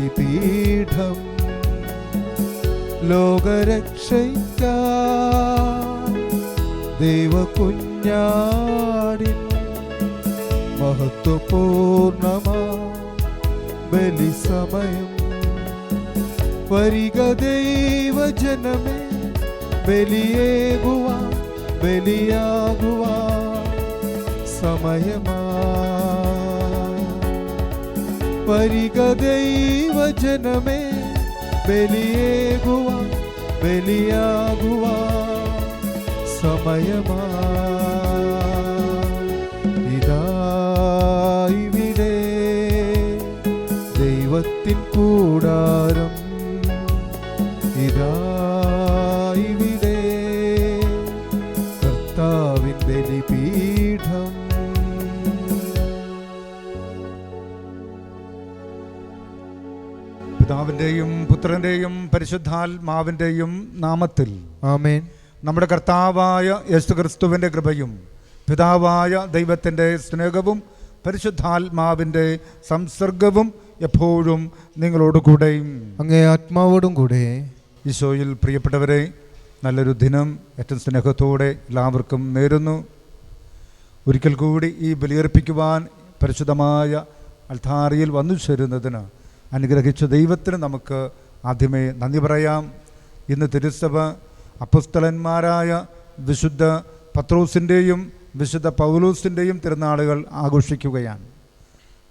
ബലിപീഠം. ലോകരക്ഷയ്ക്കായി ദൈവകുഞ്ഞാടിൻ മഹത്വപൂർണമാ ബലിസമയം. വരിക ദൈവജനമേ, ബലിയേകുവാൻ ബലിയാകുവാൻ സമയമാ. വരിക ദൈവജനമേ, ബലിയേകുവാൻ ബലിയാകുവാൻ സമയമാ. ഇതാ ഇവിടെ ദൈവത്തിൻ കൂടാരം, ഇതാ ഇവിടെ കർത്താവിൻ ബലിപീഠം. പിതാവിൻ്റെയും പുത്രൻ്റെയും പരിശുദ്ധാത്മാവിൻ്റെയും നാമത്തിൽ ആമേൻ. നമ്മുടെ കർത്താവായ യേശുക്രിസ്തുവിൻ്റെ കൃപയും പിതാവായ ദൈവത്തിൻ്റെ സ്നേഹവും പരിശുദ്ധാത്മാവിൻ്റെ സംസർഗവും എപ്പോഴും നിങ്ങളോടുകൂടെയും അങ്ങേ ആത്മാവോടും കൂടെ. ഈശോയിൽ പ്രിയപ്പെട്ടവരെ, നല്ലൊരു ദിനം ഏറ്റവും സ്നേഹത്തോടെ എല്ലാവർക്കും നേരുന്നു. ഒരിക്കൽ കൂടി ഈ ബലിയർപ്പിക്കുവാൻ പരിശുദ്ധമായ അൾത്താരയിൽ വന്നു ചേരുന്നതിന് അനുഗ്രഹിച്ച ദൈവത്തിന് നമുക്ക് ആദ്യമേ നന്ദി പറയാം. ഇന്ന് തിരുസഭ അപ്പോസ്തലന്മാരായ വിശുദ്ധ പത്രോസിൻ്റെയും വിശുദ്ധ പൗലോസിൻ്റെയും തിരുനാളുകൾ ആഘോഷിക്കുകയാണ്.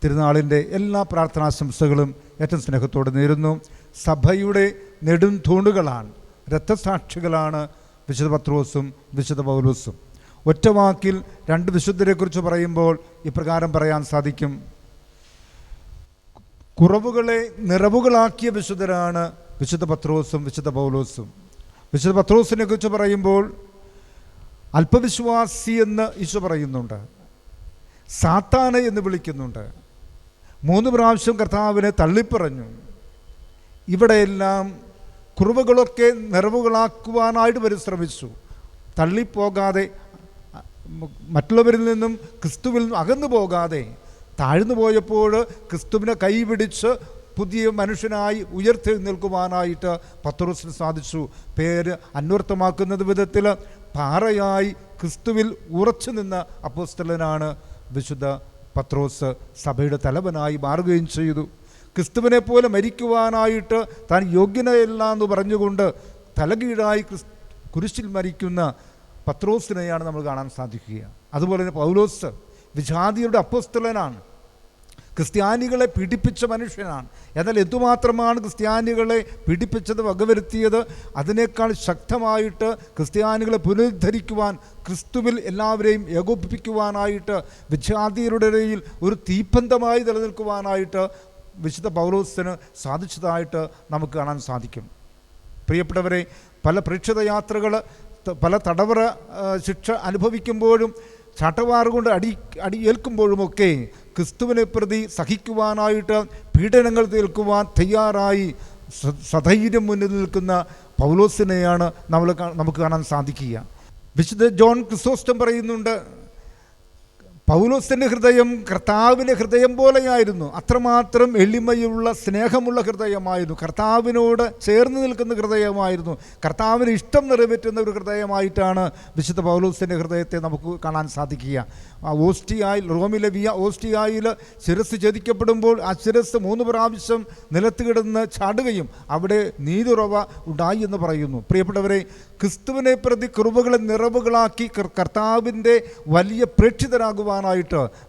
തിരുനാളിൻ്റെ എല്ലാ പ്രാർത്ഥനാശംസകളും ഏറ്റവും സ്നേഹത്തോടെ നേരുന്നു. സഭയുടെ നെടും തൂണുകളാണ്, രക്തസാക്ഷികളാണ് വിശുദ്ധ പത്രോസും വിശുദ്ധ പൗലോസും. ഒറ്റ വാക്കിൽ രണ്ട് വിശുദ്ധരെക്കുറിച്ച് പറയുമ്പോൾ ഇപ്രകാരം പറയാൻ സാധിക്കും: കുറവുകളെ നിറവുകളാക്കിയ വിശുദ്ധരാണ് വിശുദ്ധ പത്രോസും വിശുദ്ധ പൗലോസും. വിശുദ്ധ പത്രോസിനെ കുറിച്ച് പറയുമ്പോൾ അല്പവിശ്വാസി എന്ന് ഈശോ പറയുന്നുണ്ട്, സാത്താനെ എന്ന് വിളിക്കുന്നുണ്ട്. 3 പ്രാവശ്യം കർത്താവിനെ തള്ളിപ്പറഞ്ഞു. ഇവിടെയെല്ലാം കുറവുകളൊക്കെ നിറവുകളാക്കുവാനായിട്ട് പരിശ്രമിച്ചു. തള്ളിപ്പോകാതെ, മറ്റുള്ളവരിൽ നിന്നും ക്രിസ്തുവിൽ നിന്നും അകന്നു പോകാതെ, താഴ്ന്നു പോയപ്പോൾ ക്രിസ്തുവിനെ കൈപിടിച്ച് പുതിയ മനുഷ്യനായി ഉയർത്തെഴുന്നേൽക്കുവാനായിട്ട് പത്രോസിന് സാധിച്ചു. പേര് അന്വർത്ഥമാക്കുന്ന വിധത്തിൽ പാറയായി ക്രിസ്തുവിൽ ഉറച്ചു നിന്ന അപ്പോസ്തലനാണ് വിശുദ്ധ പത്രോസ്. സഭയുടെ തലവനായി മാറുകയും ചെയ്തു. ക്രിസ്തുവിനെ പോലെ മരിക്കുവാനായിട്ട് താൻ യോഗ്യനയല്ല എന്ന് പറഞ്ഞുകൊണ്ട് തലകീഴായി കുരിശിൽ മരിക്കുന്ന പത്രോസിനെയാണ് നമ്മൾ കാണാൻ സാധിക്കുക. അതുപോലെ തന്നെ പൗലോസ് വിജാതിയുടെ അപ്പോസ്തലനാണ്, ക്രിസ്ത്യാനികളെ പീഡിപ്പിച്ച മനുഷ്യനാണ്. എന്നാൽ എന്തുമാത്രമാണ് ക്രിസ്ത്യാനികളെ പീഡിപ്പിച്ചത്, വകവരുത്തിയത്? അതിനേക്കാൾ ശക്തമായിട്ട് ക്രിസ്ത്യാനികളെ പുനരുദ്ധരിക്കുവാൻ, ക്രിസ്തുവിൽ എല്ലാവരെയും ഏകോപിപ്പിക്കുവാനായിട്ട്, വിജാതിയരുടെ ഇടയിൽ ഒരു തീപ്പന്തമായി നിലനിൽക്കുവാനായിട്ട് വിശുദ്ധ പൗലോസിന് സാധിച്ചതായിട്ട് നമുക്ക് കാണാൻ സാധിക്കും. പ്രിയപ്പെട്ടവരെ, പല പ്രേക്ഷിത യാത്രകൾ, പല തടവറ ശിക്ഷ അനുഭവിക്കുമ്പോഴും ചാട്ടവാറുകൊണ്ട് അടി ഏൽക്കുമ്പോഴുമൊക്കെ ക്രിസ്തുവിനെ പ്രതി സഹിക്കുവാനായിട്ട്, പീഡനങ്ങൾ തീർക്കുവാൻ തയ്യാറായി സധൈര്യം മുന്നിൽ നിൽക്കുന്ന പൗലോസിനെയാണ് നമുക്ക് കാണാൻ സാധിക്കുക. വിശുദ്ധ ജോൺ ക്രിസോസ്റ്റം പറയുന്നുണ്ട്, പൗലോസിൻ്റെ ഹൃദയം കർത്താവിൻ്റെ ഹൃദയം പോലെയായിരുന്നു. അത്രമാത്രം എളിമയുള്ള സ്നേഹമുള്ള ഹൃദയമായിരുന്നു. കർത്താവിനോട് ചേർന്ന് നിൽക്കുന്ന ഹൃദയമായിരുന്നു. കർത്താവിന് ഇഷ്ടം നിറവേറ്റുന്ന ഒരു ഹൃദയമായിട്ടാണ് വിശുദ്ധ പൗലോസിൻ്റെ ഹൃദയത്തെ നമുക്ക് കാണാൻ സാധിക്കുക. ഓസ്റ്റിയായിൽ, റോമിലെ വിയ ഓസ്റ്റിയായിൽ ശിരസ് ഛേദിക്കപ്പെടുമ്പോൾ ആ ശിരസ് 3 പ്രാവശ്യം നിലത്ത് കിടന്ന് ചാടുകയും അവിടെ നീരുറവ ഉണ്ടായി എന്ന് പറയുന്നു. പ്രിയപ്പെട്ടവരെ, ക്രിസ്തുവിനെ പ്രതി കൃപകളെ നിറവുകളാക്കി കർത്താവിൻ്റെ വലിയ പ്രേക്ഷിതരാകുവാനായിട്ട്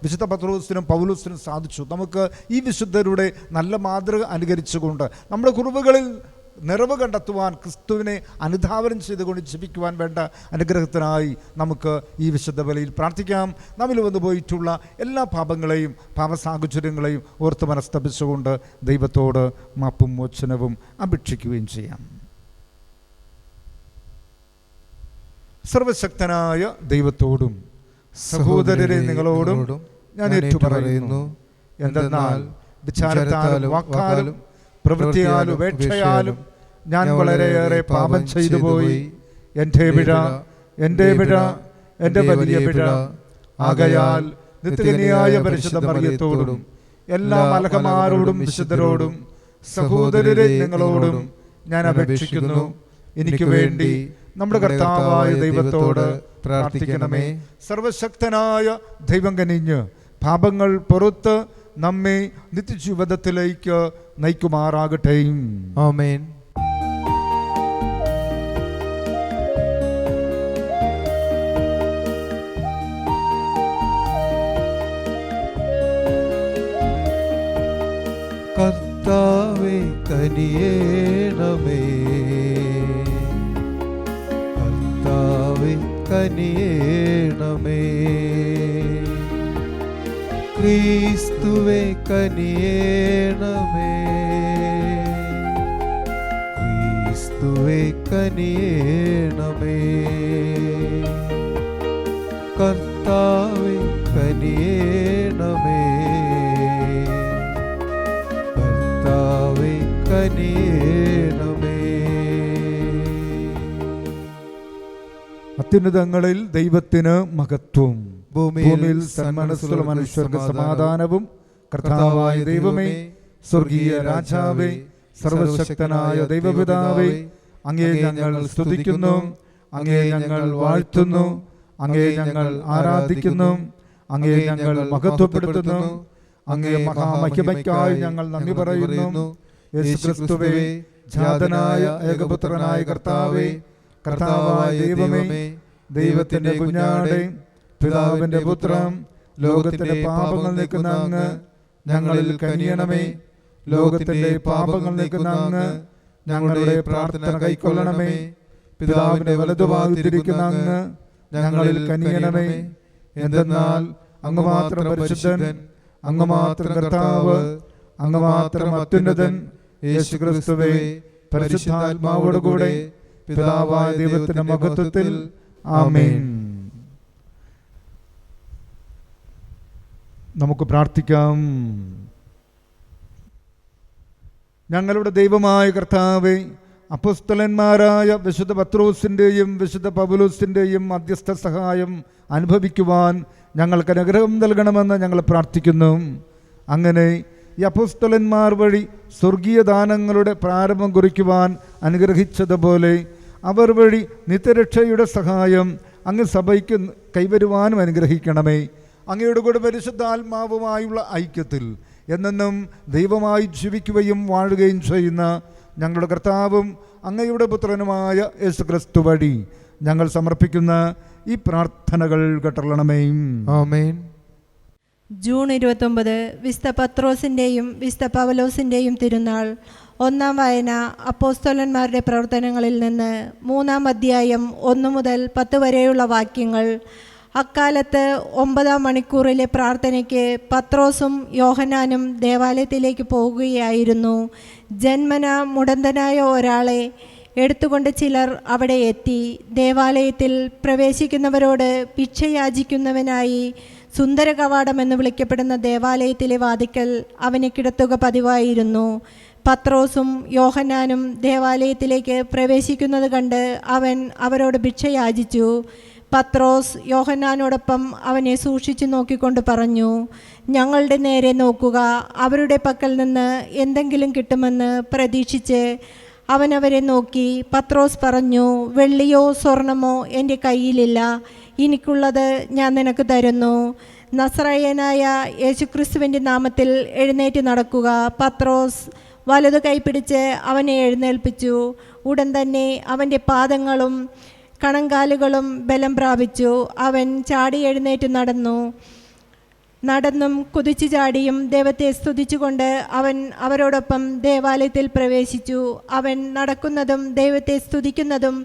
വിശുദ്ധ പത്രോസിനും പൗലോസിനും സാധിച്ചു. നമുക്ക് ഈ വിശുദ്ധരുടെ നല്ല മാതൃക അനുകരിച്ചുകൊണ്ട് നമ്മുടെ കൃപകളിൽ നിറവ് കണ്ടെത്തുവാൻ, ക്രിസ്തുവിനെ അനുധാവനം ചെയ്തുകൊണ്ട് ജപിക്കുവാൻ വേണ്ട അനുഗ്രഹത്തിനായി നമുക്ക് ഈ വിശുദ്ധ ബലിയിൽ പ്രാർത്ഥിക്കാം. നമ്മിൽ വന്നു പോയിട്ടുള്ള എല്ലാ പാപങ്ങളെയും പാപസാഹചര്യങ്ങളെയും ഓർത്ത് മനസ്തപിച്ചുകൊണ്ട് ദൈവത്തോട് മാപ്പും മോചനവും അപേക്ഷിക്കുകയും ചെയ്യാം. സർവശക്തനായ ദൈവത്തോടും സഹോദരരെ നിങ്ങളോടും ഞാൻ ഏറ്റുപറയുന്നു. എന്തെന്നാൽ വിചാരത്താലും വാക്കാലും പ്രവൃത്തിയാലും ഉപേക്ഷയാലും ഞാൻ വളരെയേറെ പാപം ചെയ്തു പോയി. എൻ്റെ പിഴ, എൻ്റെ വലിയ പിഴ. ആകയാൽ നിത്യകന്യയായ പരിശുദ്ധ മറിയത്തോടും എല്ലാ മലക്കന്മാരോടും വിശുദ്ധരോടും സഹോദരരെ നിങ്ങളോടും ഞാൻ അപേക്ഷിക്കുന്നു, എനിക്ക് വേണ്ടി നമ്മുടെ കർത്താവായ ദൈവത്തോട് പ്രാർത്ഥിക്കണമേ. സർവശക്തനായ ദൈവം കനിഞ്ഞ് പാപങ്ങൾ പുറത്ത് നമ്മെ നിത്യജീവിതത്തിലേക്ക് നയിക്കുമാറാകട്ടെ. ആമേൻ. കർത്താവേ കനിയേണമേ, കർത്താവേ കനിയേണമേ, ക്രിസ്തുവേ കനിയേണമേ, ക്രിസ്തുവേ കനിയേണമേ, കർത്താവേ കനിയേണമേ, കർത്താവേ കനിയേണമേ. അത്യുന്നതങ്ങളിൽ ദൈവത്തിന് മഹത്വം, ഭൂമിയിൽ സന്മനസ്സുള്ള മനുഷ്യർക്ക് സമാധാനവും. കർത്താവായ ദൈവമേ, സ്വർഗീയ രാജാവേ, സർവശക്തനായ ദൈവപിതാവേ, അങ്ങയെ ഞങ്ങൾ സ്തുതിക്കുന്നു, അങ്ങയെ ഞങ്ങൾ വാഴ്ത്തുന്നു, അങ്ങയെ ഞങ്ങൾ ആരാധിക്കുന്നു, അങ്ങയെ ഞങ്ങൾ മഹത്വപ്പെടുത്തുന്നു. അങ്ങയെ മഹാമഹിമയ്ക്കായി ഞങ്ങൾ നന്ദി പറയുന്നു. യേശുക്രിസ്തുവേ, ജാതനായ ഏകപുത്രനായ കർത്താവേ, കർത്താവായ ദൈവമേ, ദൈവത്തിന്റെ കുഞ്ഞാടേ, പിതാവിന്റെ പുത്രൻ, ലോകത്തിന്റെ പാപങ്ങൾ നീക്കുന്ന അങ്ങ് ഞങ്ങളിൽ കനിയണമേ. ലോകത്തിന്റെ പാപങ്ങൾ നീക്കുന്ന അങ്ങ് ഞങ്ങളുടെ പ്രാർത്ഥന കൈക്കൊള്ളണമേ. പിതാവിന്റെ വലതുഭാഗത്തിരിക്കുന്ന അങ്ങ് ഞങ്ങളിൽ കനിയണമേ. എന്തെന്നാൽ അങ്ങ് മാത്രം പരിശുദ്ധൻ, അങ്ങ് മാത്രം കർത്താവ്, അങ്ങ് മാത്രം അത്യുന്നതൻ. യേശുക്രിസ്തുവേ, പരിശുദ്ധാത്മാവോടുകൂടെ പിതാവായ ദൈവത്തിന്റെ മഹത്വത്തിൽ. ആമേൻ. നമുക്ക് പ്രാർത്ഥിക്കാം. ഞങ്ങളുടെ ദൈവമായ കർത്താവേ, അപ്പോസ്തലന്മാരായ വിശുദ്ധ പത്രോസിൻ്റെയും വിശുദ്ധ പൗലോസിൻ്റെയും മധ്യസ്ഥ സഹായം അനുഭവിക്കുവാൻ ഞങ്ങൾക്ക് അനുഗ്രഹം നൽകണമെന്ന് ഞങ്ങൾ പ്രാർത്ഥിക്കുന്നു. അങ്ങനെ ഈ അപ്പോസ്തലന്മാർ വഴി സ്വർഗീയ ദാനങ്ങളുടെ പ്രാരംഭം കുറിക്കുവാൻ അനുഗ്രഹിച്ചതുപോലെ അവർ വഴി നിത്യരക്ഷയുടെ സഹായം അങ്ങ് സഭയ്ക്ക് കൈവരുവാനും അനുഗ്രഹിക്കണമേ. അങ്ങയുടെ കൂടെ പരിശുദ്ധാത്മാവുമായുള്ള ഐക്യത്തിൽ എന്നെന്നും ദൈവമായി ജീവിക്കുകയും വാഴുകയും ചെയ്യുന്ന ഞങ്ങളുടെ കർത്താവും അങ്ങയുടെ പുത്രനുമായ യേശുക്രിസ്തു വഴി ഞങ്ങൾ സമർപ്പിക്കുന്ന ഈ പ്രാർത്ഥനകൾ കേട്ടള്ളണമേ. ആമേൻ. ജൂൺ 29 വിശുദ്ധ പത്രോസിൻ്റെയും വിശുദ്ധ പൗലോസിൻ്റെയും തിരുനാൾ. ഒന്നാം വായന അപ്പോസ്തലന്മാരുടെ പ്രവർത്തനങ്ങളിൽ നിന്ന് 3-ാം അധ്യായം 1 മുതൽ 10 വരെയുള്ള വാക്യങ്ങൾ. അക്കാലത്ത് 9-ാം മണിക്കൂറിലെ പ്രാർത്ഥനയ്ക്ക് പത്രോസും യോഹന്നാനും ദേവാലയത്തിലേക്ക് പോകുകയായിരുന്നു. ജന്മന മുടന്തനായ ഒരാളെ എടുത്തുകൊണ്ട് ചിലർ അവിടെ എത്തി. ദേവാലയത്തിൽ പ്രവേശിക്കുന്നവരോട് ഭിക്ഷയാചിക്കുന്നവനായി സുന്ദര കവാടം എന്ന് വിളിക്കപ്പെടുന്ന ദേവാലയത്തിലെ വാതിക്കൽ അവനെ കിടത്തുക പതിവായിരുന്നു. പത്രോസും യോഹന്നാനും ദേവാലയത്തിലേക്ക് പ്രവേശിക്കുന്നത് കണ്ട് അവൻ അവരോട് ഭിക്ഷയാചിച്ചു. പത്രോസ് യോഹന്നാനോടൊപ്പം അവനെ സൂക്ഷിച്ചു നോക്കിക്കൊണ്ട് പറഞ്ഞു, ഞങ്ങളുടെ നേരെ നോക്കുക. അവരുടെ പക്കൽ നിന്ന് എന്തെങ്കിലും കിട്ടുമെന്ന് പ്രതീക്ഷിച്ച് അവനവരെ നോക്കി. പത്രോസ് പറഞ്ഞു, വെള്ളിയോ സ്വർണമോ എൻ്റെ കയ്യിലില്ല. എനിക്കുള്ളത് ഞാൻ നിനക്ക് തരുന്നു. നസറായനായ യേശുക്രിസ്തുവിൻ്റെ നാമത്തിൽ എഴുന്നേറ്റ് നടക്കുക. പത്രോസ് വലതു കൈപിടിച്ച് അവനെ എഴുന്നേൽപ്പിച്ചു. ഉടൻ തന്നെ അവൻ്റെ പാദങ്ങളും കണങ്കാലുകളും ബലം പ്രാപിച്ചു. അവൻ ചാടി എഴുന്നേറ്റ് നടന്നും കുതിച്ചു ചാടിയും ദൈവത്തെ സ്തുതിച്ചുകൊണ്ട് അവൻ അവരോടൊപ്പം ദേവാലയത്തിൽ പ്രവേശിച്ചു. അവൻ നടക്കുന്നതും ദൈവത്തെ സ്തുതിക്കുന്നതും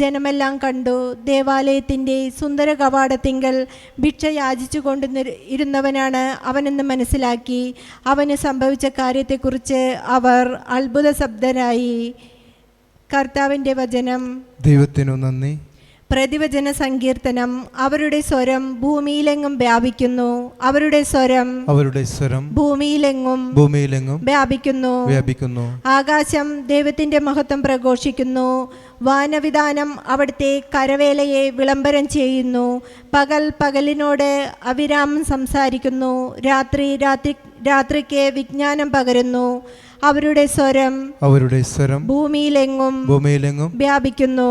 ജനമെല്ലാം കണ്ടു. ദേവാലയത്തിൻ്റെ സുന്ദര കവാടത്തിങ്കൽ ഭിക്ഷ യാചിച്ചു കൊണ്ട് ഇരുന്നവനാണ് അവനെന്ന് മനസ്സിലാക്കി. അവന് സംഭവിച്ച കാര്യത്തെക്കുറിച്ച് അവർ അത്ഭുത ശബ്ദരായി. കർത്താവിൻ്റെ വചനം. ദൈവത്തിനു നന്ദി. പ്രതിവചന സങ്കീർത്തനം. അവരുടെ സ്വരം ഭൂമിയിലെങ്ങും വ്യാപിക്കുന്നു. അവരുടെ സ്വരം ഭൂമിയിലെങ്ങും വ്യാപിക്കുന്നു. ആകാശം ദൈവത്തിന്റെ മഹത്വം പ്രഘോഷിക്കുന്നു. വാനവിധാനം അവിടുത്തെ കരവേലയെ വിളംബരം ചെയ്യുന്നു. പകൽ പകലിനോട് അവിരാമം സംസാരിക്കുന്നു. രാത്രിക്ക് വിജ്ഞാനം പകരുന്നു. അവരുടെ സ്വരം ഭൂമിയിലെങ്ങും വ്യാപിക്കുന്നു.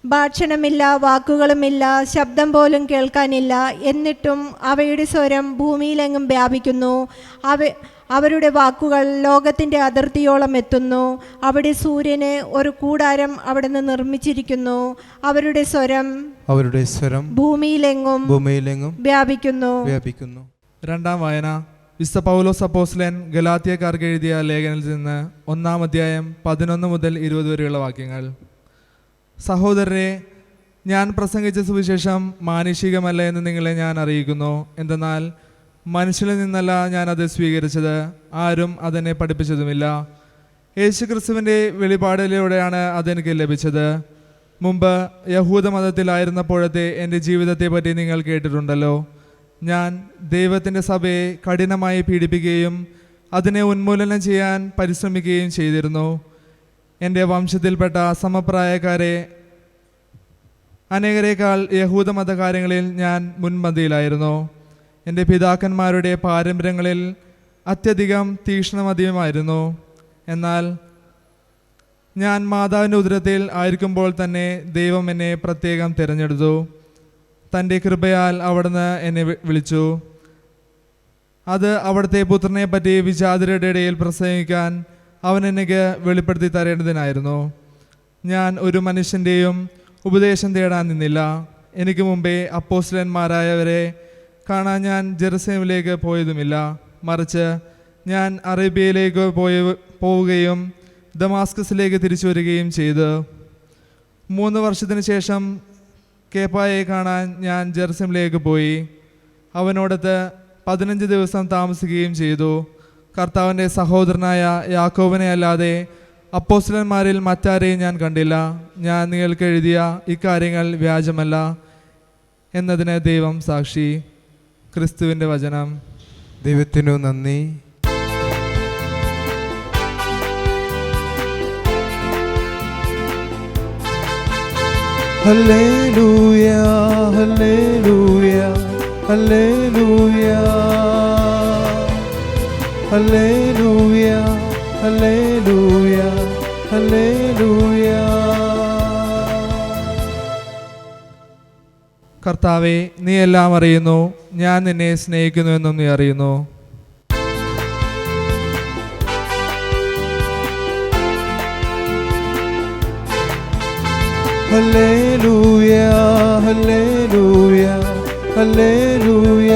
ഭാഷണമില്ല, വാക്കുകളുമില്ല, ശബ്ദം പോലും കേൾക്കാനില്ല. എന്നിട്ടും അവയുടെ സ്വരം ഭൂമിയിലെങ്ങും വ്യാപിക്കുന്നു. അവരുടെ വാക്കുകൾ ലോകത്തിൻ്റെ അതിർത്തിയോളം എത്തുന്നു. അവിടെ സൂര്യന് ഒരു കൂടാരം അവിടുന്ന് നിർമ്മിച്ചിരിക്കുന്നു. അവരുടെ സ്വരം ഭൂമിയിലെങ്ങും വ്യാപിക്കുന്നു. രണ്ടാം വായന. വിശുദ്ധ പൗലോസ് അപ്പോസ്തലൻ ഗലാത്യക്കാർക്ക് എഴുതിയ ലേഖനത്തിൽ നിന്ന് 1-ാം അധ്യായം 11 മുതൽ 20 വരെയുള്ള വാക്യങ്ങൾ. സഹോദരരെ, ഞാൻ പ്രസംഗിച്ച സുവിശേഷം മാനുഷികമല്ല എന്ന് നിങ്ങളെ ഞാൻ അറിയിക്കുന്നു. എന്തെന്നാൽ മനുഷ്യരിൽ നിന്നല്ല ഞാനത് സ്വീകരിച്ചത്, ആരും അതെന്നെ പഠിപ്പിച്ചതുമില്ല. യേശുക്രിസ്തുവിൻ്റെ വെളിപാടിലൂടെയാണ് അതെനിക്ക് ലഭിച്ചത്. മുമ്പ് യഹൂദ മതത്തിലായിരുന്നപ്പോഴത്തെ എൻ്റെ ജീവിതത്തെ പറ്റി നിങ്ങൾ കേട്ടിട്ടുണ്ടല്ലോ. ഞാൻ ദൈവത്തിൻ്റെ സഭയെ കഠിനമായി പീഡിപ്പിക്കുകയും അതിനെ ഉന്മൂലനം ചെയ്യാൻ പരിശ്രമിക്കുകയും ചെയ്തിരുന്നു. എൻ്റെ വംശത്തിൽപ്പെട്ട സമപ്രായക്കാരെ അനേകരേക്കാൾ യഹൂദ മതകാര്യങ്ങളിൽ ഞാൻ മുൻപന്തിയിലായിരുന്നു. എൻ്റെ പിതാക്കന്മാരുടെ പാരമ്പര്യങ്ങളിൽ അത്യധികം തീക്ഷ്ണമതിയുമായിരുന്നു. എന്നാൽ ഞാൻ മാതാവിൻ്റെ ഉദരത്തിൽ ആയിരിക്കുമ്പോൾ തന്നെ ദൈവം എന്നെ പ്രത്യേകം തിരഞ്ഞെടുത്തു. തൻ്റെ കൃപയാൽ അവിടുന്ന് എന്നെ വിളിച്ചു. അത് അവിടുത്തെ പുത്രനെ പറ്റി വിജാതിരുടെ ഇടയിൽ പ്രസംഗിക്കാൻ അവൻ എനിക്ക് വെളിപ്പെടുത്തി തരേണ്ടതിനായിരുന്നു. ഞാൻ ഒരു മനുഷ്യൻ്റെയും ഉപദേശം തേടാൻ നിന്നില്ല. എനിക്ക് മുമ്പേ അപ്പോസ്തലന്മാരായവരെ കാണാൻ ഞാൻ ജെറുസലേമിലേക്ക് പോയതുമില്ല. മറിച്ച് ഞാൻ അറേബ്യയിലേക്ക് പോവുകയും ദമാസ്കസിലേക്ക് തിരിച്ചു വരികയും ചെയ്തു. 3 വർഷത്തിന് ശേഷം കേപ്പായെ കാണാൻ ഞാൻ ജെറുസലേമിലേക്ക് പോയി. അവനോടൊത്ത് 15 ദിവസം താമസിക്കുകയും ചെയ്തു. കർത്താവിൻ്റെ സഹോദരനായ യാക്കോബിനെ അല്ലാതെ അപ്പോസ്തലന്മാരിൽ മറ്റാരെയും ഞാൻ കണ്ടില്ല. ഞാൻ നിങ്ങൾക്ക് എഴുതിയ ഇക്കാര്യങ്ങൾ വ്യാജമല്ല എന്നതിന് ദൈവം സാക്ഷി. ക്രിസ്തുവിൻ്റെ വചനം. ദൈവത്തിനു നന്ദി. Hallelujah, hallelujah, hallelujah, hallelujah, hallelujah, hallelujah. കർത്താവേ, നീ എല്ലാം അറിയുന്നു. ഞാൻ നിന്നെ സ്നേഹിക്കുന്നുവെന്നും നീ അറിയുന്നു. Hallelujah, hallelujah, hallelujah,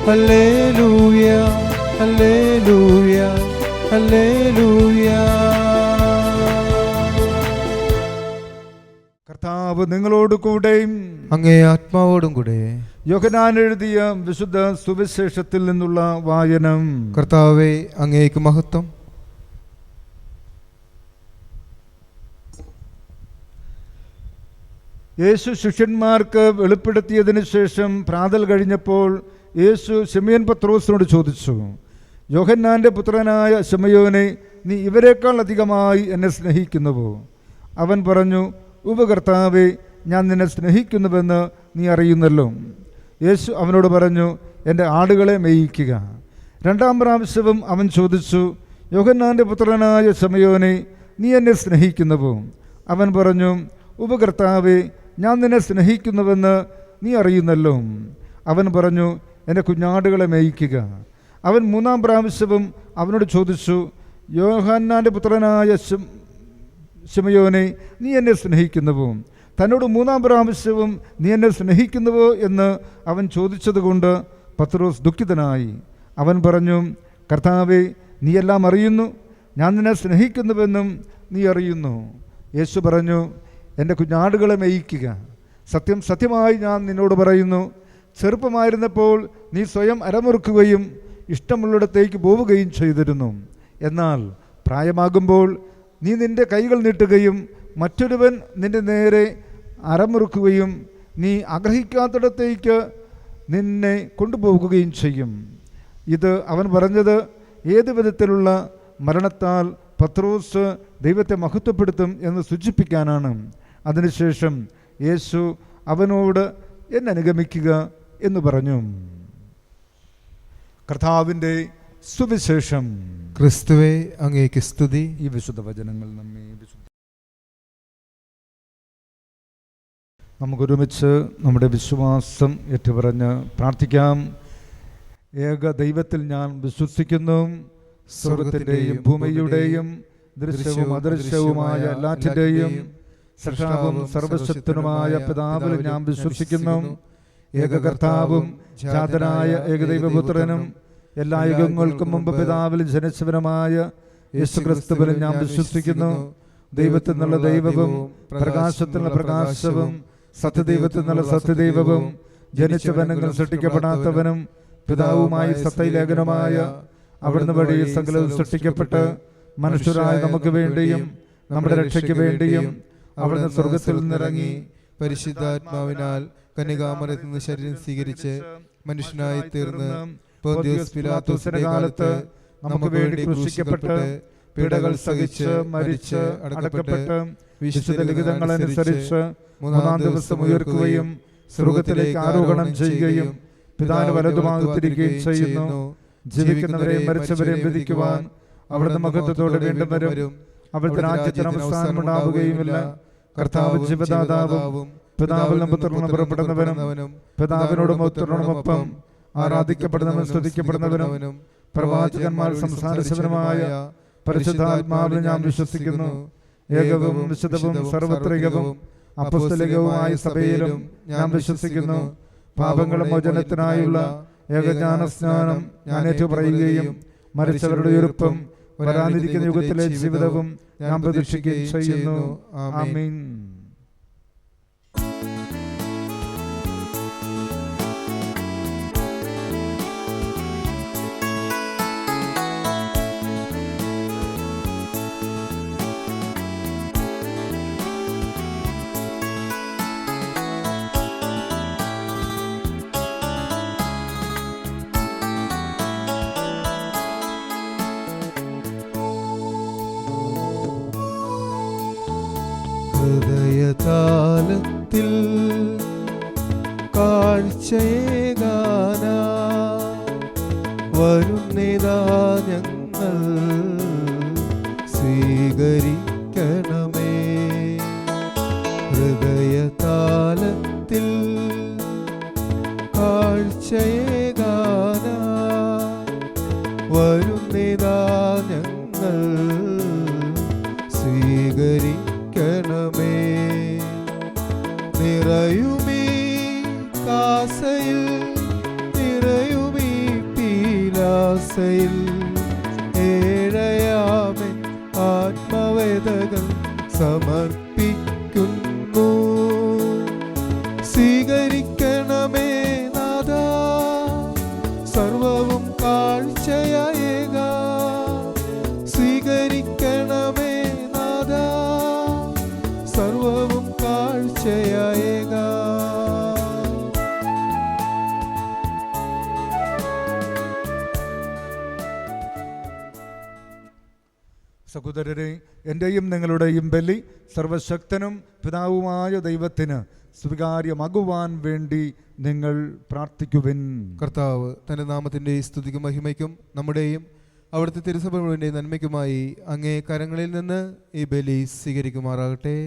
hallelujah, hallelujah, hallelujah. കർത്താവ് നിങ്ങളോട് കൂടെയും അങ്ങേ ആത്മാവോടും കൂടെ. യോഹന്നാൻ എഴുതിയ വിശുദ്ധ സുവിശേഷത്തിൽ നിന്നുള്ള വായനം. കർത്താവേ, അങ്ങേക്ക് മഹത്വം. യേശു ശിഷ്യന്മാർക്ക് വെളിപ്പെടുത്തിയതിനു ശേഷം പ്രാതൽ കഴിഞ്ഞപ്പോൾ യേശു ശിമയോൻ പത്രോസിനോട് ചോദിച്ചു, യോഹന്നാൻ്റെ പുത്രനായ ശിമയോനെ, നീ ഇവരെക്കാൾ അധികമായി എന്നെ സ്നേഹിക്കുന്നുവോ? അവൻ പറഞ്ഞു, ഉപകർത്താവേ, ഞാൻ നിന്നെ സ്നേഹിക്കുന്നുവെന്ന് നീ അറിയുന്നല്ലോ. യേശു അവനോട് പറഞ്ഞു, എൻ്റെ ആടുകളെ മേയിക്കുക. 2-ാം പ്രാവശ്യവും അവൻ ചോദിച്ചു, യോഹന്നാൻ്റെ പുത്രനായ ശിമയോനെ, നീ എന്നെ സ്നേഹിക്കുന്നുവോ? അവൻ പറഞ്ഞു, ഉപകർത്താവേ, ഞാൻ നിന്നെ സ്നേഹിക്കുന്നുവെന്ന് നീ അറിയുന്നല്ലോ. അവൻ പറഞ്ഞു, എൻ്റെ കുഞ്ഞാടുകളെ മേയിക്കുക. അവൻ 3-ാം പ്രാവശ്യവും അവനോട് ചോദിച്ചു, യോഹന്നാൻ്റെ പുത്രനായ ശിമയോനെ, നീ എന്നെ സ്നേഹിക്കുന്നുവോ? തന്നോട് 3-ാം പ്രാവശ്യവും നീ എന്നെ സ്നേഹിക്കുന്നുവോ എന്ന് അവൻ ചോദിച്ചതുകൊണ്ട് പത്രോസ് ദുഃഖിതനായി. അവൻ പറഞ്ഞു, കർത്താവേ, നീ എല്ലാം അറിയുന്നു. ഞാൻ നിന്നെ സ്നേഹിക്കുന്നുവെന്നും നീ അറിയുന്നു. യേശു പറഞ്ഞു, എൻ്റെ കുഞ്ഞാടുകളെ മേയിക്കുക. സത്യം സത്യമായി ഞാൻ നിന്നോട് പറയുന്നു, ചെറുപ്പമായിരുന്നപ്പോൾ നീ സ്വയം അരമുറുക്കുകയും ഇഷ്ടമുള്ളിടത്തേക്ക് പോവുകയും ചെയ്തിരുന്നു. എന്നാൽ പ്രായമാകുമ്പോൾ നീ നിൻ്റെ കൈകൾ നീട്ടുകയും മറ്റൊരുവൻ നിൻ്റെ നേരെ അരമുറുക്കുകയും നീ ആഗ്രഹിക്കാത്തിടത്തേക്ക് നിന്നെ കൊണ്ടുപോകുകയും ചെയ്യും. ഇത് അവൻ പറഞ്ഞത് ഏത് വിധത്തിലുള്ള മരണത്താൽ പത്രോസ് ദൈവത്തെ മഹത്വപ്പെടുത്തും എന്ന് സൂചിപ്പിക്കാനാണ്. അതിനുശേഷം യേശു അവനോട് എന്നെ അനുഗമിക്കുക എന്ന് പറഞ്ഞു. കർത്താവിൻ്റെ സുവിശേഷം. ക്രിസ്തുവേ അങ്ങേക്ക് സ്തുതി. ഈ വിശുദ്ധ വചനങ്ങൾ നമുക്കൊരുമിച്ച് നമ്മുടെ വിശ്വാസം ഏറ്റുപറഞ്ഞ് പ്രാർത്ഥിക്കാം. ഏക ദൈവത്തിൽ ഞാൻ വിശ്വസിക്കുന്നു. സ്വർഗത്തിൻ്റെയും ഭൂമിയുടെയും ദൃശ്യവും അദൃശ്യവുമായ എല്ലാറ്റിൻ്റെയും സൃഷ്ടാവും സർവശക്തനുമായ പിതാവിൽ ഞാൻ വിശ്വസിക്കുന്നു. ഏക കർത്താവും ജാതനായ ഏകദൈവപുത്രനും എല്ലാ യുഗങ്ങൾക്കും മുമ്പ് പിതാവിൽ ജനിച്ചവനുമായ യേശുക്രിസ്തുവിൽ ഞാൻ വിശ്വസിക്കുന്നു. ദൈവത്തിൽ നിന്നുള്ള ദൈവവും പ്രകാശത്തിനുള്ള പ്രകാശവും സത്യദൈവത്തിൽ നിന്നുള്ള സത്യദൈവവും ജനിച്ചവനെങ്കിലും സൃഷ്ടിക്കപ്പെടാത്തവനും പിതാവുമായി സത്യലേഖനമായ അവിടുന്ന് വഴി സകലവും സൃഷ്ടിക്കപ്പെട്ട് മനുഷ്യരായ നമുക്ക് വേണ്ടിയും നമ്മുടെ രക്ഷയ്ക്ക് വേണ്ടിയും അവിടുന്ന് സ്വർഗത്തിൽ നിന്നിറങ്ങി പരിശുദ്ധാത്മാവിനാൽ കന്യകാമറിയത്തിൽ നിന്ന് ശരീരം സ്വീകരിച്ച് മനുഷ്യനായി തീർന്ന് പൊന്തിയോസ് പിലാത്തോസിന്റെ കാലത്ത് നമുക്ക് വേണ്ടി ക്രൂശിക്കപ്പെട്ട് പീഡകൾ സഹിച്ച് മരിച്ച് അടക്കപ്പെട്ട് വിശുദ്ധ ലിഖിതങ്ങൾ അനുസരിച്ച് മൂന്നാം ദിവസം ഉയർക്കുകയും സ്വർഗത്തിലേക്ക് ആരോഹണം ചെയ്യുകയും പിതാവിന്റെ വലതുഭാഗത്തിരിക്കുകയും ചെയ്യുന്നു. ജീവിക്കുന്നവരെയും മരിച്ചവരെയും വിധിക്കുവാൻ അവിടുന്ന് മഹത്വത്തോടെ വീണ്ടും വരും. അവിടുത്തെ രാജ്യത്തിന് അവസാനം ഉണ്ടാവുകയുമില്ല. കർത്താവ് ജീവദാതാവും പിതാവിൽ നിന്ന് പുത്രനും പുറപ്പെടുന്നവനും പിതാവിനോടും പുത്രനോടുമൊപ്പം ആരാധിക്കപ്പെടുന്നവനും സ്തുതിക്കപ്പെടുന്നവനും പ്രവാചകന്മാർ സംസാരിച്ചവനുമായ പരിശുദ്ധാത്മാവിൽ ഞാൻ വിശ്വസിക്കുന്നു. ഏകവും വിശുദ്ധവും സർവത്രികവും അപ്പസ്തലികവുമായ സഭയിലും ഞാൻ വിശ്വസിക്കുന്നു. പാപങ്ങളുടെ മോചനത്തിനായുള്ള ഏകജ്ഞാനസ്നാനം ഞാൻ ഏറ്റുപറയുകയും മരിച്ചവരുടെ ഉയർപ്പും വരാനിരിക്കുന്ന യുഗത്തിലെ ജീവിതവും ഞാൻ പ്രതീക്ഷിക്കുകയും ചെയ്യുന്നു. ആമീൻ. ഹൃദയതാലത്തിൽ കാഴ്ചയേകാന വരുന്നിതാ ഞങ്ങൾ സ്വീകരിക്കണമേ. ഹൃദയതാലത്തിൽ കാഴ്ചയേകാന വരുന്നിതാ ഞങ്ങൾ സ്വീകരിക്കണമേ. നിറയുമീ കാസയിൽ നിറയുമീ പീലാസയിൽ ഏഴയാമൻ ആത്മവേദകൾ സമർപ്പിക്കുന്നു. സ്വീകരിക്കണമേ നാഥാ സർവവും കാഴ്ചയായേക. സ്വീകരിക്കണമേ നാഥാ സർവവും കാഴ്ചയായേക. സഹോദരരെ, എൻ്റെയും നിങ്ങളുടെയും ബലി സർവശക്തനും പിതാവുമായ ദൈവത്തിന് സ്വീകാര്യമാകുവാൻ വേണ്ടി നിങ്ങൾ പ്രാർത്ഥിക്കുവിൻ. കർത്താവ് തൻ്റെ നാമത്തിൻ്റെ സ്തുതിക്കും മഹിമയ്ക്കും നമ്മുടെയും അവിടുത്തെ തിരുസഭ മുഴുവൻ്റെ നന്മയ്ക്കുമായി അങ്ങേ കരങ്ങളിൽ നിന്ന് ഈ ബലി സ്വീകരിക്കുമാറാകട്ടെ.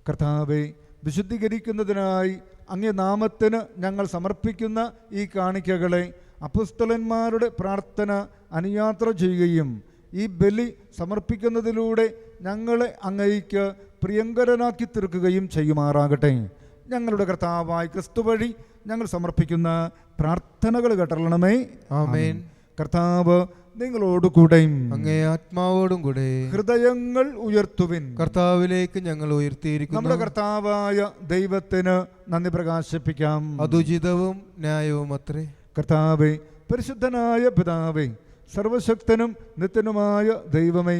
കർത്താവെ, വിശുദ്ധീകരിക്കുന്നതിനായി അങ്ങേ നാമത്തിന് ഞങ്ങൾ സമർപ്പിക്കുന്ന ഈ കാണിക്കകളെ അപ്പോസ്തലന്മാരുടെ പ്രാർത്ഥന അനുയാത്ര ചെയ്യുകയും ഈ ബലി സമർപ്പിക്കുന്നതിലൂടെ ഞങ്ങളെ അങ്ങയ്ക്ക് പ്രിയങ്കരനാക്കി തീർക്കുകയും ചെയ്യുമാറാകട്ടെ. ഞങ്ങളുടെ കർത്താവായ ക്രിസ്തു വഴി ഞങ്ങൾ സമർപ്പിക്കുന്ന പ്രാർത്ഥനകൾ കേട്ടള്ളണമേ. ആമേൻ. കർത്താവ് നിങ്ങളോടുകൂടെയും അങ്ങേ ആത്മാവോടും കൂടെ ഹൃദയങ്ങൾ ഉയർത്തുവിൻ. കർത്താവിലേക്ക് ഞങ്ങൾ ഉയർത്തിയിരിക്കുന്നു. നമ്മുടെ കർത്താവായ ദൈവത്തിന് നന്ദി പ്രകാശിപ്പിക്കാം. അതുചിതവും ന്യായവും അത്രേ. കർത്താവേ, പരിശുദ്ധനായ പിതാവേ, സർവശക്തനും നിത്യനുമായ ദൈവമേ,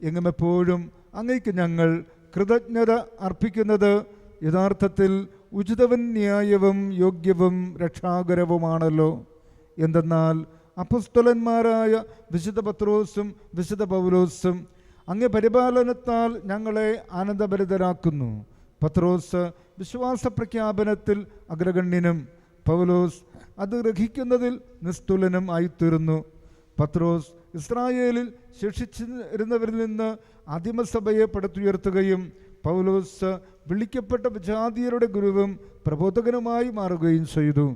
എങ്ങും എപ്പോഴും അങ്ങയ്ക്ക് ഞങ്ങൾ കൃതജ്ഞത അർപ്പിക്കുന്നത് യഥാർത്ഥത്തിൽ ഉചിതവും ന്യായവും യോഗ്യവും രക്ഷാകരവുമാണല്ലോ. എന്തെന്നാൽ അപ്പോസ്തലന്മാരായ വിശുദ്ധ പത്രോസും വിശുദ്ധ പൗലോസും അങ്ങേ പരിപാലനത്താൽ ഞങ്ങളെ ആനന്ദഭരിതരാക്കുന്നു. പത്രോസ് വിശ്വാസ പ്രഖ്യാപനത്തിൽ അഗ്രഗണ്യനും പൗലോസ് അത് ഗ്രഹിക്കുന്നതിൽ നിസ്തുലനും ആയിത്തീർന്നു. പത്രോസ് ഇസ്രായേലിൽ ശേഷിച്ചിരുന്നവരിൽ നിന്ന് ആദിമസഭയെ പടുത്തുയർത്തുകയും പൗലോസ് വിളിക്കപ്പെട്ട വിജാതീയരുടെ ഗുരുവും പ്രബോധകനുമായി മാറുകയും ചെയ്തു.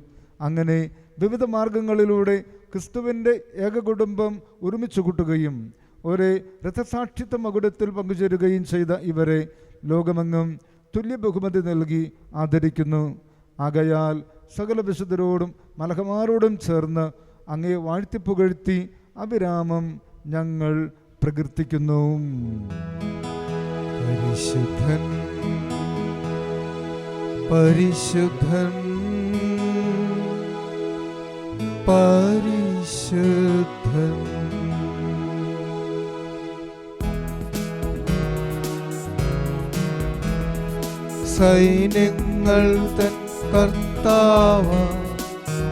അങ്ങനെ വിവിധ മാർഗങ്ങളിലൂടെ ക്രിസ്തുവിൻ്റെ ഏകകുടുംബം ഒരുമിച്ച് കൂട്ടുകയും ഒരേ രഥസാക്ഷിത്വ മകുടത്തിൽ പങ്കുചേരുകയും ചെയ്ത ഇവരെ ലോകമെങ്ങും തുല്യ ബഹുമതി നൽകി ആദരിക്കുന്നു. ആകയാൽ സകല വിശുദ്ധരോടും മലഹമാരോടും ചേർന്ന് അങ്ങേ വാഴ്ത്തിപ്പുകഴ്ത്തി അവിരാമം ഞങ്ങൾ പ്രകീർത്തിക്കുന്നു. പരിശുദ്ധൻ പരിശുദ്ധൻ പരിശുദ്ധൻ സൈന്യങ്ങൾ തൻ കർത്താവ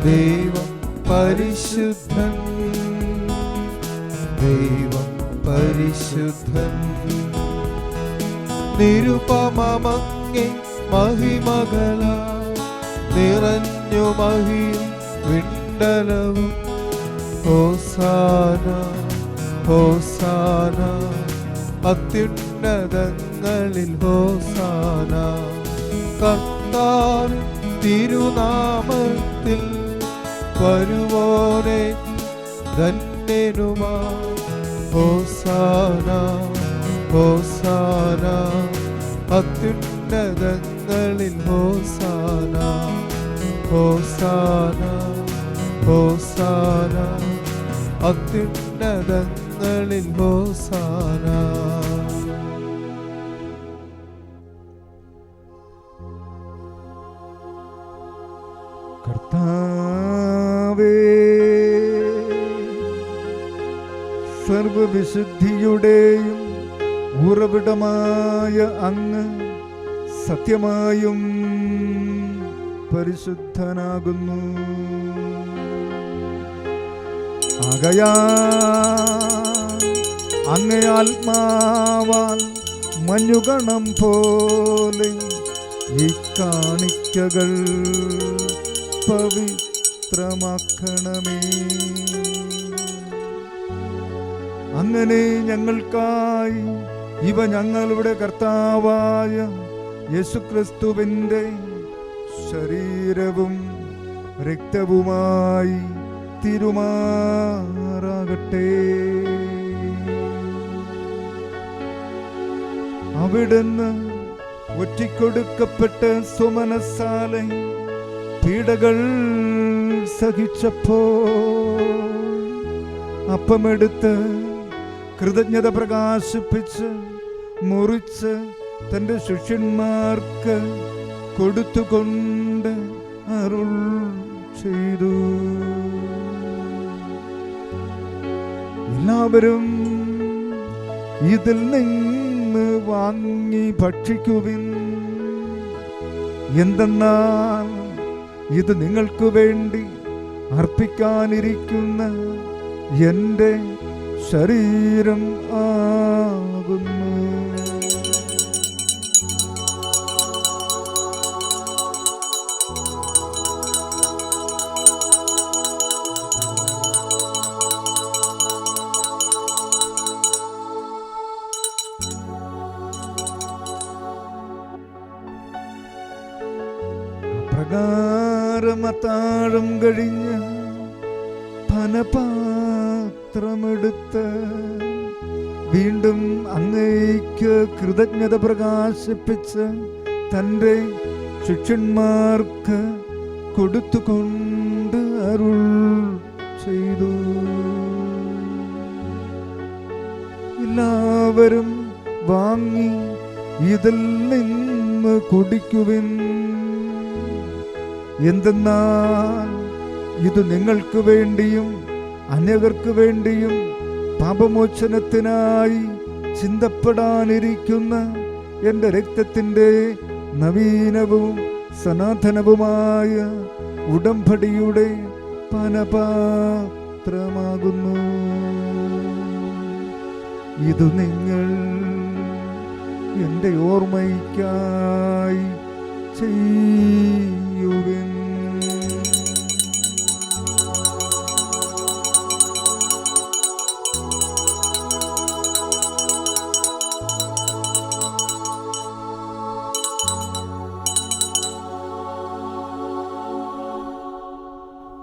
ദൈവം പരിശുദ്ധൻ ദൈവം പരിശുദ്ധൻ നിരുപമങ്ങേ മഹിമകള നിറഞ്ഞു മഹിയും വിണ്ടലവും ഹോസാന ഹോസാന അത്യുന്നതങ്ങളിൽ ഹോസാന കർത്താവിൻ തിരുനാമത്തിൽ വരുവോനെ ധന്യനുമാ ഹോസാന ഹോസാന അത്യുന്നതങ്ങളിൽ ഹോസാന ഹോസാന ഹോസാന അത്യുന്നതങ്ങളിൽ ഹോസാന. കർത്താവേ, സർവവിശുദ്ധിയുടെയും ഉറവിടമായ അങ്ങ് സത്യമായും പരിശുദ്ധനാകുന്നു. ആകയാൽ അങ്ങേ ആത്മാവാൽ മഞ്ഞുകണം പോലെ ഈ കാണിക്കകൾ പവിത്രമാക്കണമേ. അങ്ങനെ ഞങ്ങൾക്കായി ഇവ ഞങ്ങളുടെ കർത്താവായ യേശുക്രിസ്തുവിൻ്റെ ശരീരവും രക്തവുമായി തിരുമാറാകട്ടെ. അവിടുന്ന് ഒറ്റിക്കൊടുക്കപ്പെട്ട് സുമനസ്സാലെ പീഡകൾ സഹിച്ചപ്പോൾ അപ്പമെടുത്ത് കൃതജ്ഞത പ്രകാശിപ്പിച്ച് മുറിച്ച് തൻ്റെ ശിഷ്യന്മാർക്ക് കൊടുത്തുകൊണ്ട് അരുൾ ചെയ്തു. എല്ലാവരും ഇതിൽ നിന്ന് വാങ്ങി ഭക്ഷിക്കുവിൻ. എന്തെന്നാൽ ഇത് നിങ്ങൾക്ക് വേണ്ടി അർപ്പിക്കാനിരിക്കുന്ന എൻ്റെ ശരീരം ആകുന്നു. പ്രകാരമത്താഴം കഴിഞ്ഞ് പാനപാത്രമെടുത്ത് വീണ്ടും അങ്ങേക്ക് കൃതജ്ഞത പ്രകാശിപ്പിച്ച് തൻ്റെ ശിഷ്യന്മാർക്ക് കൊടുത്തുകൊണ്ട് അരുൾ ചെയ്തു. എല്ലാവരും വാങ്ങി ഇതിൽ നിന്ന് കുടിക്കുവിൻ. എന്തെന്നാൽ ഇത് നിങ്ങൾക്ക് വേണ്ടിയും അനേകർക്ക് വേണ്ടിയും പാപമോചനത്തിനായി ചിന്തപ്പെടാനിരിക്കുന്ന എൻ്റെ രക്തത്തിൻ്റെ നവീനവും സനാതനവുമായ ഉടമ്പടിയുടെ പാനപാത്രമാകുന്നു. ഇതു നിങ്ങൾ എൻ്റെ ഓർമ്മയ്ക്കായി ചെയ്യുവിൻ.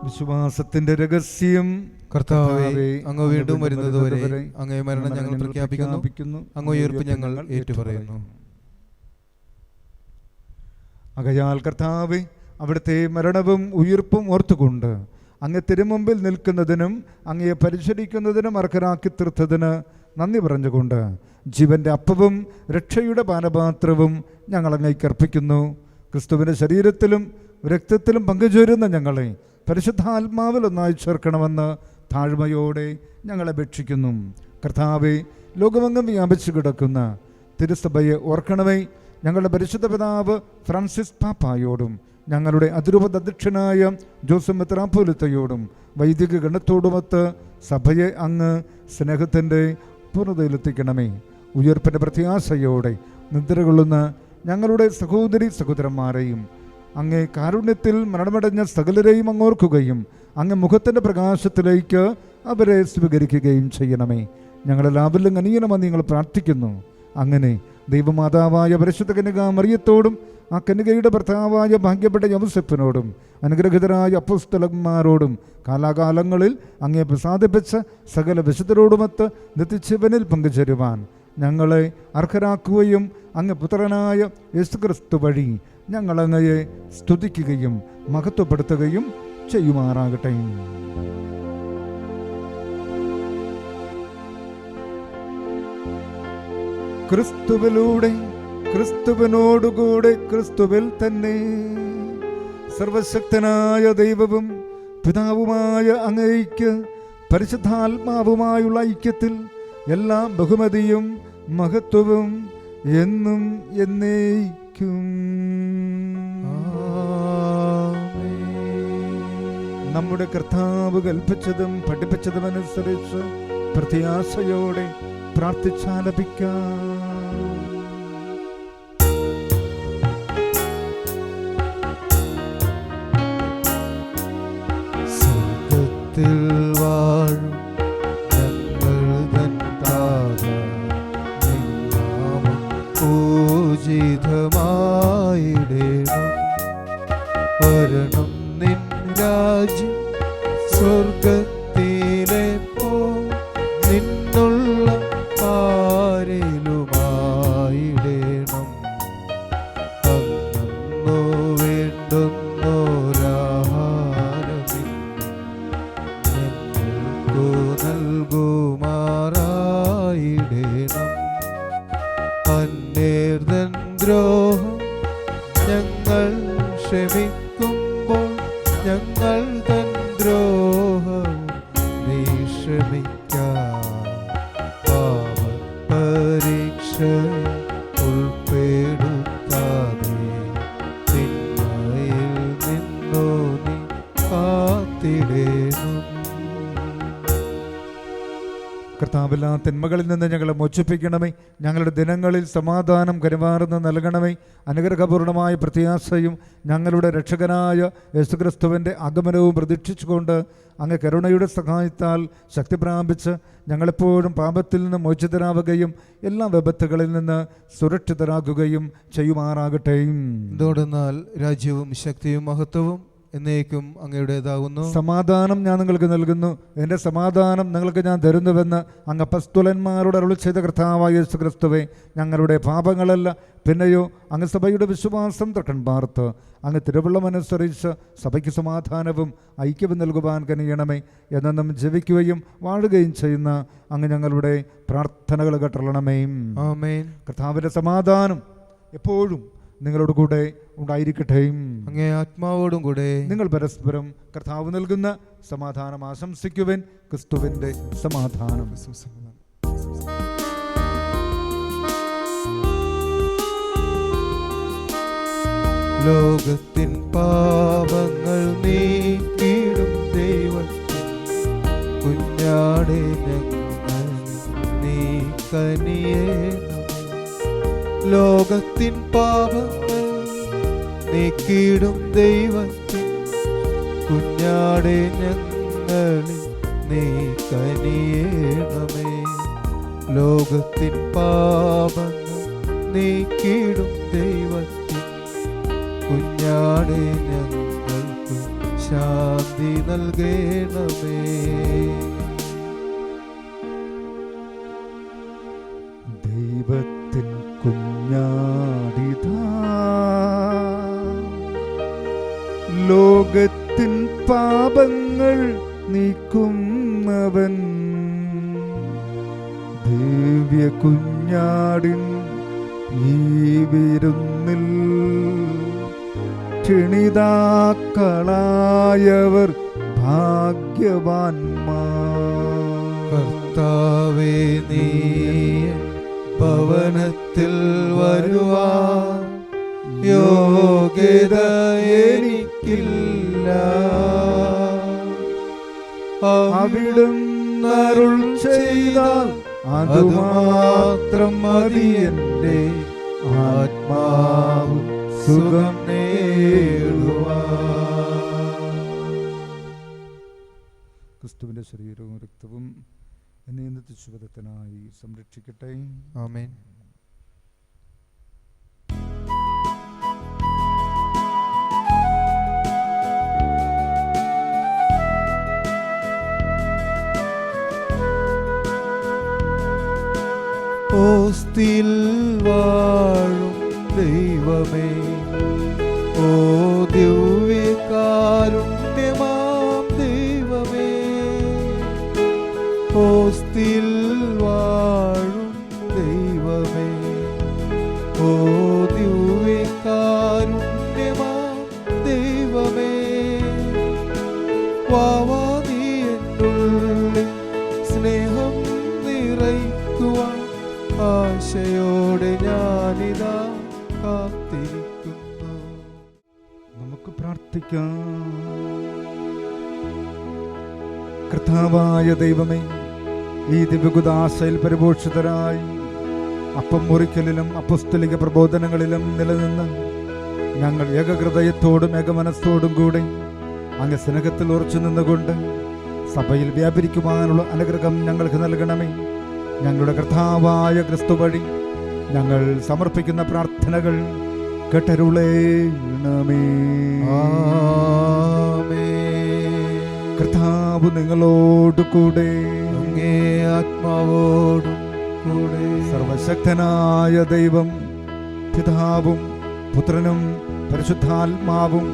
വിശ്വാസത്തിന്റെ രഹസ്യം. കർത്താവേ, അങ്ങ് വീണ്ടും വരുന്നതുവരെ അങ്ങേ മരണം ഞങ്ങൾ പ്രഖ്യാപിക്കുന്നു, അങ്ങ് ഉയർപ്പ് ഞങ്ങൾ ഏറ്റുപറയുന്നു. ആകയാൽ കർത്താവേ, അവിടുത്തെ മരണവും ഉയിർപ്പും ഓർത്തുകൊണ്ട് അങ്ങ് തിരുമുമ്പിൽ നിൽക്കുന്നതിനും അങ്ങയെ പരിചരിക്കുന്നതിനും അർഹരാക്കി തീർത്തതിന് നന്ദി പറഞ്ഞുകൊണ്ട് ജീവന്റെ അപ്പവും രക്ഷയുടെ പാനപാത്രവും ഞങ്ങൾ അങ്ങേക്ക് അർപ്പിക്കുന്നു. ക്രിസ്തുവിൻ്റെ ശരീരത്തിലും രക്തത്തിലും പങ്കുചേരുന്ന ഞങ്ങളെ പരിശുദ്ധാത്മാവിൽ ഒന്നായി ചേർക്കണമെന്ന് താഴ്മയോടെ ഞങ്ങളെ അപേക്ഷിക്കുന്നു. കർത്താവെ, ലോകമെങ്ങും വ്യാപിച്ചു കിടക്കുന്ന തിരുസഭയെ ഓർക്കണമേ. ഞങ്ങളുടെ പരിശുദ്ധ പിതാവ് ഫ്രാൻസിസ് പാപ്പായോടും ഞങ്ങളുടെ അതിരൂപത അധ്യക്ഷനായ ജോസഫ് മെത്രാപ്പോലിത്തയോടും വൈദിക ഗണത്തോടുമൊത്ത് സഭയെ അങ്ങ് സ്നേഹത്തിൻ്റെ പൂർണ്ണതയിലെത്തിക്കണമേ. ഉയർപ്പിൻ്റെ പ്രത്യാശയോടെ നിദ്രകൊള്ളുന്ന ഞങ്ങളുടെ സഹോദരി സഹോദരന്മാരെയും അങ്ങേ കാരുണ്യത്തിൽ മരണമടഞ്ഞ സകലരെയും അങ്ങോർക്കുകയും അങ്ങ് മുഖത്തിൻ്റെ പ്രകാശത്തിലേക്ക് അവരെ സ്വീകരിക്കുകയും ചെയ്യണമേ. ഞങ്ങളെല്ലാവരിലും അനിയണമെന്ന് നിങ്ങൾ പ്രാർത്ഥിക്കുന്നു. അങ്ങനെ ദൈവമാതാവായ പരിശുദ്ധ കന്യക മറിയത്തോടും ആ കന്യകയുടെ ഭർത്താവായ ഭാഗ്യപ്പെട്ട യൗസേപ്പിനോടും അനുഗ്രഹിതരായ അപ്പോസ്തലന്മാരോടും കാലാകാലങ്ങളിൽ അങ്ങേ പ്രസാദിപ്പിച്ച സകല വിശുദ്ധരോടുമൊത്ത് നിത്യജീവനിൽ പങ്കുചേരുവാൻ ഞങ്ങളെ അർഹരാക്കുകയും അങ്ങ് പുത്രനായ യേശുക്രിസ്തു വഴി ഞങ്ങൾ അങ്ങയെ സ്തുതിക്കുകയും മഹത്വപ്പെടുത്തുകയും ചെയ്യുമാറാകട്ടെ. ക്രിസ്തുവിലൂടെ, ക്രിസ്തുവിനോടുകൂടെ, ക്രിസ്തുവിൽ തന്നെ സർവശക്തനായ ദൈവവും പിതാവുമായ അങ്ങയ്ക്ക് പരിശുദ്ധാത്മാവുമായുള്ള ഐക്യത്തിൽ എല്ലാ ബഹുമതിയും മഹത്വവും എന്നും എന്നേക്കും. നമ്മുടെ കർത്താവ് കൽപ്പിച്ചതും പഠിപ്പിച്ചതും അനുസരിച്ച് പ്രത്യാശയോടെ പ്രാർത്ഥിച്ചാലപിക്കാം. സ്വർഗ്ഗത്തിൽ വാഴും ഞങ്ങൾ തൻ താത, നിൻ നാമം പൂജിതമായിടേണം. വരണം നിൻ രാജ്യം, സ്വർഗ്ഗത്തിലെ പോ നിന്നുള്ള പാരിലുമായിടേണം. അന്നു വേണ്ടുന്നോരാഹാരം ഞങ്ങൾക്കു നൽകുമാറായിടേണം. അന്യർതൻ ദ്രോഹം ഞങ്ങൾ ക്ഷമിക്കുമ്പോൾ ഞങ്ങൾ തൻ ദ്രോഹം നീ ക്ഷമിക്കാം. പാപപരീക്ഷയിൽ ഉൾപ്പെടുത്താതെ തിന്മയിൽ നിന്നു നീ കാത്തിടേണം. കർത്താവെല്ലാ തിന്മകളിൽ നിന്ന് ഞങ്ങളെ മോചിപ്പിക്കണമേ. ഞങ്ങളുടെ ദിനങ്ങളിൽ സമാധാനം കരുമാറുന്ന നൽകണമേ. അനുഗ്രഹപൂർണമായ പ്രത്യാശയും ഞങ്ങളുടെ രക്ഷകനായ യേശുക്രിസ്തുവിൻ്റെ ആഗമനവും പ്രതീക്ഷിച്ചുകൊണ്ട് അങ്ങ് കരുണയുടെ സഹായത്താൽ ശക്തി പ്രാപിച്ച് ഞങ്ങളെപ്പോഴും പാപത്തിൽ നിന്ന് മോചിതരാവുകയും എല്ലാ വിപത്തുകളിൽ നിന്ന് സുരക്ഷിതരാകുകയും ചെയ്യുമാറാകട്ടെ. എന്തുകൊണ്ടെന്നാൽ രാജ്യവും ശക്തിയും മഹത്വവും എന്നേക്കും അങ്ങയുടേതാകുന്നു. സമാധാനം ഞാൻ നിങ്ങൾക്ക് നൽകുന്നു, എൻ്റെ സമാധാനം നിങ്ങൾക്ക് ഞാൻ തരുന്നുവെന്ന് അങ്ങ് അപ്പസ്തോലന്മാരോട് അരുളി ചെയ്ത കർത്താവായ യേശുക്രിസ്തുവേ, ഞങ്ങളുടെ പാപങ്ങളല്ല പിന്നെയോ അങ്ങ് സഭയുടെ വിശ്വാസം തട്ടൻ പാർത്ത് അങ്ങ് തിരുവള്ളമനുസരിച്ച് സഭയ്ക്ക് സമാധാനവും ഐക്യവും നൽകുവാൻ കനിയണമേ. എന്നും ജീവിക്കുകയും വാഴുകയും ചെയ്യുന്ന അങ്ങ് ഞങ്ങളുടെ പ്രാർത്ഥനകൾ കേട്ടള്ളണമേ. ആമേൻ. കർത്താവിൻ്റെ സമാധാനം എപ്പോഴും നിങ്ങളോട് കൂടെ ഉണ്ടായിരിക്കട്ടെ. അങ്ങേ ആത്മാവോടും കൂടെ. നിങ്ങൾ പരസ്പരം കർത്താവ് നൽകുന്ന സമാധാനം ആശംസിക്കുവാൻ. ക്രിസ്തുവിൻ്റെ സമാധാനം. ലോകത്തിൻ പാപങ്ങൾ നീക്കിടും ദൈവത്തിൻ കുഞ്ഞാടേ ഞങ്ങൾ നീ കനിയേണം. ലോകത്തിൻ പാപങ്ങൾ നീക്കിടും ദൈവത്തിൻ കുഞ്ഞാടേ ഞങ്ങളിൽ നീ കനിയേണമേ. ലോകത്തിൻ പാപങ്ങൾ നീക്കിടും ദൈവത്തിൻ കുഞ്ഞാടേ ഞങ്ങൾക്ക് ശാന്തി നൽകേണമേ. ദൈവത്തിൻ കുഞ്ഞാടിതാ ലോകത്തിൻ പാപങ്ങൾ നീക്കുന്നവൻ. ദിവ്യ കുഞ്ഞാടിൻ ഈ വിരുന്നിൽ ക്ഷണിതാക്കളായവർ ഭാഗ്യവാന്മാർ. കർത്താവേ, നീ ഭവനത്തിൽ വരുവാൻ യോഗ്യത എനിക്കില്ല. അവിടുന്ന് അരുൾ ചെയ്താൽ അതുമാത്രം മതി. എൻ്റെ ആത്മാവ് സുഖം നേടുവാൻ. ക്രിസ്തുവിന്റെ ശരീരവും രക്തവും എന്നെ നിത്യശുഭത്തിനായി സംരക്ഷിക്കട്ടെ. ആമേൻ. ഓസ്തിൽ വാഴും ദൈവമേ, ഓ ദിവ്യകാരുണ്യമാം ദൈവമേ, ഓസ്തിൽ വാഴും ദൈവമേ, ഓ ദിവ്യകാരുണ്യമാം ദൈവമേ, വാവാ നീ എന്നുള്ളിൽ സ്നേഹം നിറയ്ക്കുവാൻ ആശയോടെ ഞാനിതാ കാത്തിരിക്കുന്നു. നമുക്ക് പ്രാർത്ഥിക്കാം. കർത്താവായ ദൈവമേ, ഈ ദിവ്യകുദാശയിൽ പരിപോഷിതരായി അപ്പം മുറിക്കലിലും അപ്പസ്തലിക പ്രബോധനങ്ങളിലും നിലനിന്ന് ഞങ്ങൾ ഏകഹൃദയത്തോടും ഏകമനസ്സോടും കൂടെ അങ്ങ് സ്നേഹത്തിൽ ഉറച്ചു നിന്നുകൊണ്ട് സഭയിൽ വ്യാപരിക്കുവാനുള്ള അനുഗ്രഹം ഞങ്ങൾക്ക് നൽകണമേ. ഞങ്ങളുടെ കർത്താവായ ക്രിസ്തു വഴി ഞങ്ങൾ സമർപ്പിക്കുന്ന പ്രാർത്ഥനകൾ കേട്ടരുളേണമേ. കർത്താവ് നിങ്ങളോട് കൂടെ, അങ്ങേ ആത്മാവോടും കൂടെ. സർവശക്തനായ ദൈവം പിതാവും പുത്രനും പരിശുദ്ധാത്മാവും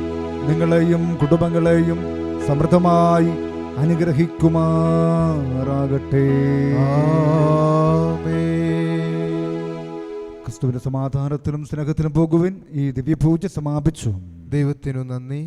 നിങ്ങളെയും കുടുംബങ്ങളെയും സമൃദ്ധമായി അനുഗ്രഹിക്കുമാറാകട്ടെ. ക്രിസ്തുവിന്റെ സമാധാനത്തിലും സ്നേഹത്തിലും പോകുവിൻ. ഈ ദിവ്യപൂജ സമാപിച്ചു. ദൈവത്തിനു നന്ദി.